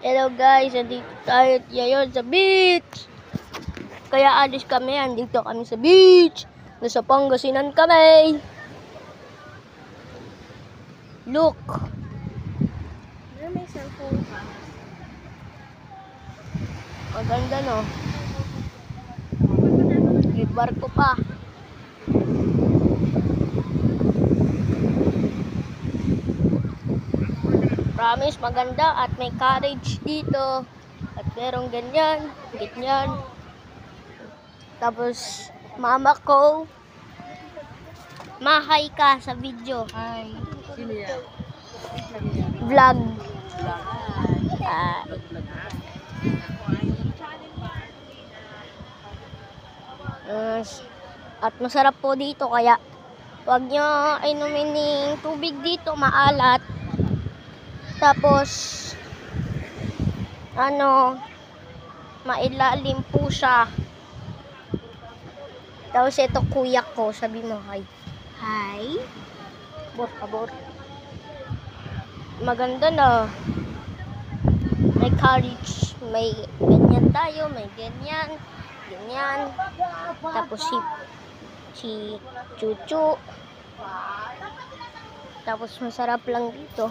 Hello guys, andito tayo ngayon sa beach. Kaya alis kami, andito kami sa beach. Nasa Pangasinan kami. Look. May cellphone ka. Maganda no. May barko pa. Promise maganda at may cottage dito. At merong ganyan, ganyan. Tapos mama ko, mahay ka sa video. Hi. Sino yan? Vlog. At masarap po dito kaya wag nyo inumin ng tubig dito, maalat. Tapos mailalim po siya. Tapos ito kuya ko, sabi mo hi. Hi. Por favor. Maganda na. May cottage, may ganyan tayo, may ganyan, ganyan. Tapos si Chuchu. Tapos masarap lang dito.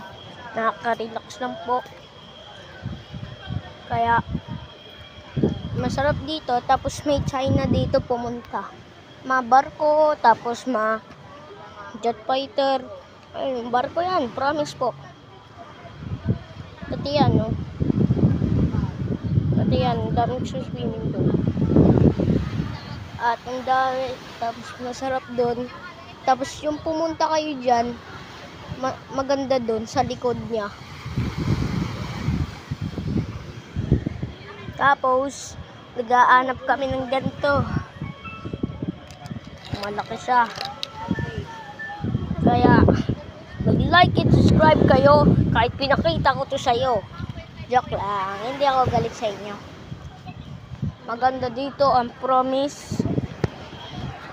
Nakaka-relax lang po. Kaya masarap dito. Tapos may China dito pumunta. Barko, tapos jet fighter. Ay, barko yan, promise po. Pati yan, no? Pati yan, daming swimming doon. At ang dami, tapos masarap doon. Tapos yung pumunta kayo dyan, maganda doon sa likod niya. Tapos, nag-aanap kami ng ganito. Malaki siya. Kaya, mag-like and subscribe kayo kahit pinakita ko to sa'yo. Joke lang, hindi ako galit sa inyo. Maganda dito, ang promise.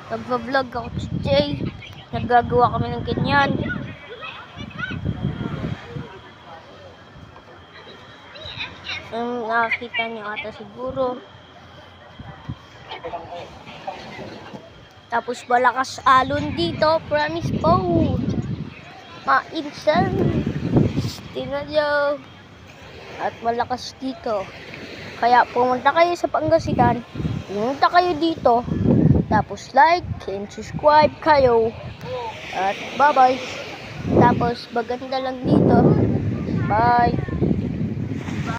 Nagva-vlog ako today. Naggagawa kami ng ganyan. Nakakita niyo ata siguro. Tapos malakas alon dito, promise po. Mainsan. Tingnan nyo. At malakas dito. Kaya pumunta kayo sa Pangasinan. Pumunta kayo dito. Tapos like and subscribe kayo. At bye bye. Tapos maganda lang dito. Bye.